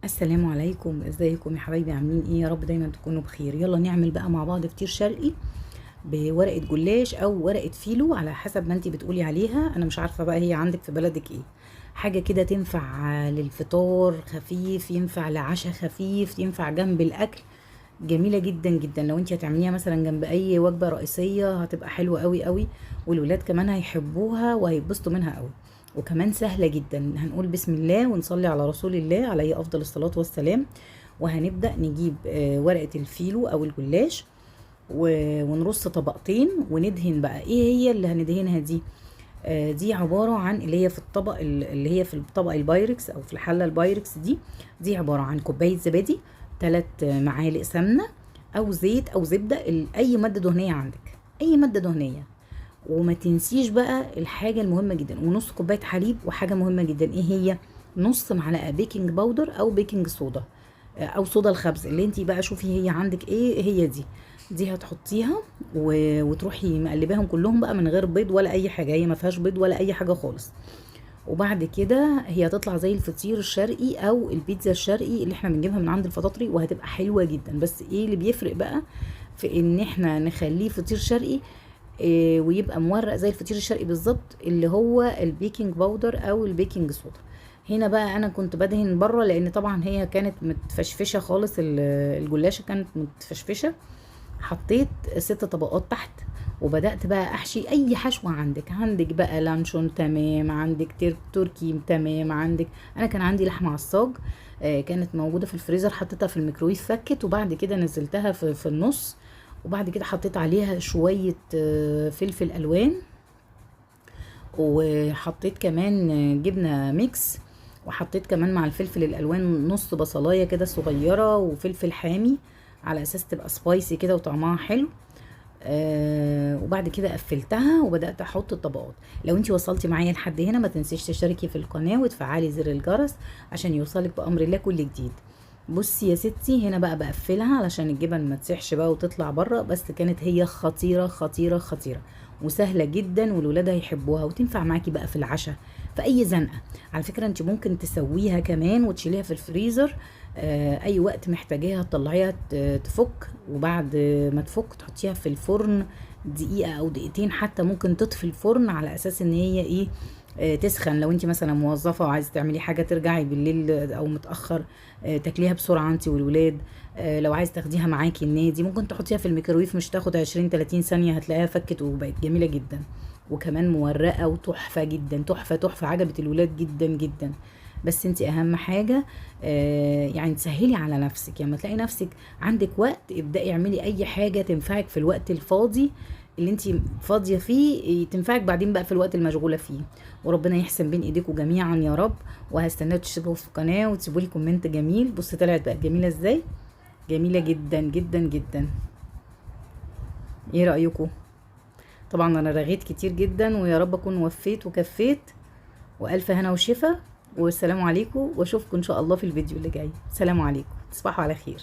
السلام عليكم، ازيكم يا حبايبي؟ عاملين ايه؟ يا رب دايما تكونوا بخير. يلا نعمل بقى مع بعض فطير شرقي بورقه جلاش او ورقه فيلو على حسب ما انتي بتقولي عليها. انا مش عارفه بقى هي عندك في بلدك ايه. حاجه كده تنفع للفطار خفيف، ينفع لعشاء خفيف، ينفع جنب الاكل. جميله جدا جدا. لو انتي هتعمليها مثلا جنب اي وجبه رئيسيه هتبقى حلوه قوي قوي، والولاد كمان هيحبوها وهيتبسطوا منها قوي. وكمان سهله جدا. هنقول بسم الله ونصلي على رسول الله عليه افضل الصلاه والسلام. وهنبدا نجيب ورقه الفيلو او الجلاش، ونرص طبقتين وندهن. بقى ايه هي اللي هندهنها دي؟ دي عبارة عن اللي هي في الطبق، اللي هي في الطبق البايركس او في الحلة البايركس دي. دي عبارة عن كوباية زبادي، 3 معالق سمنة او زيت او زبدة، اي مادة دهنية عندك، اي مادة دهنية. وما تنسيش بقى الحاجة المهمة جدا، ونص كوباية حليب. وحاجة مهمة جدا ايه هي؟ نص معلقة بيكنج باودر او بيكنج صودا، او صودا الخبز، اللي انتي بقى شوفي هي عندك ايه هي دي. دي هتحطيها وتروحي مقلباهم كلهم بقى من غير بيض ولا اي حاجه. هي ما فيهاش بيض ولا اي حاجه خالص. وبعد كده هي هتطلع زي الفطير الشرقي او البيتزا الشرقي اللي احنا بنجيبها من عند الفطاطري، وهتبقى حلوه جدا. بس ايه اللي بيفرق بقى في ان احنا نخليه فطير شرقي إيه ويبقى مورق زي الفطير الشرقي بالظبط؟ اللي هو البيكنج باودر او البيكنج صودا. هنا بقى انا كنت بدهن بره، لان طبعا هي كانت متفشفشه خالص، الجلاشه كانت متفشفشه. حطيت 6 طبقات تحت، وبدأت بقى احشي اي حشوة عندك بقى لانشون تمام، عندك تركي تمام، عندك. انا كان عندي لحمة عصاج كانت موجودة في الفريزر، حطيتها في الميكرويف فكت، وبعد كده نزلتها في النص. وبعد كده حطيت عليها شوية فلفل الوان، وحطيت كمان جبنة ميكس. وحطيت كمان مع الفلفل الالوان نص بصلايه كده صغيره، وفلفل حامي على اساس تبقى سبايسي كده وطعمها حلو. وبعد كده قفلتها وبدات احط الطبقات. لو انتي وصلتي معايا لحد هنا ما تنسيش تشتركي في القناه وتفعلي زر الجرس عشان يوصلك بامر الله كل جديد. بصي يا ستي، هنا بقى بقفلها علشان الجبن ما تسيحش بقى وتطلع بره. بس كانت هي خطيره خطيره خطيره، وسهله جدا، والولاد هيحبوها، وتنفع معاكي بقى في العشاء في اي زنقه. على فكره انت ممكن تسويها كمان وتشيليها في الفريزر، اي وقت محتاجاها تطلعيها تفك، وبعد ما تفك تحطيها في الفرن دقيقه او دقيقتين حتى. ممكن تطفي الفرن على اساس ان هي ايه، تسخن. لو انت مثلا موظفه وعايزه تعملي حاجه ترجعي بالليل او متاخر، تاكليها بسرعه انت والولاد. لو عايز تاخديها معاكي النادي ممكن تحطيها في الميكرويف، مش تاخد 20-30 ثانيه، هتلاقيها فكت وبقت جميله جدا. وكمان مورقه وتحفه جدا، تحفه تحفه، عجبت الولاد جدا جدا. بس انت اهم حاجه يعني تسهلي على نفسك. يعني تلاقي نفسك عندك وقت، ابدأي اعملي اي حاجه تنفعك في الوقت الفاضي اللي انت فاضيه فيه، تنفعك بعدين بقى في الوقت المشغوله فيه. وربنا يحسن بين ايديكم جميعا يا رب. وهستناكم تشتركوا في القناه وتسيبوا لي كومنت جميل. بص طلعت بقى جميله ازاي، جميله جدا جدا جدا. ايه رايكم؟ طبعا انا رغيت كتير جدا، ويا رب اكون وفيت وكفيت. والف هنا وشفا، والسلام عليكم، واشوفكم ان شاء الله في الفيديو اللي جاي. سلام عليكم، تصبحوا على خير.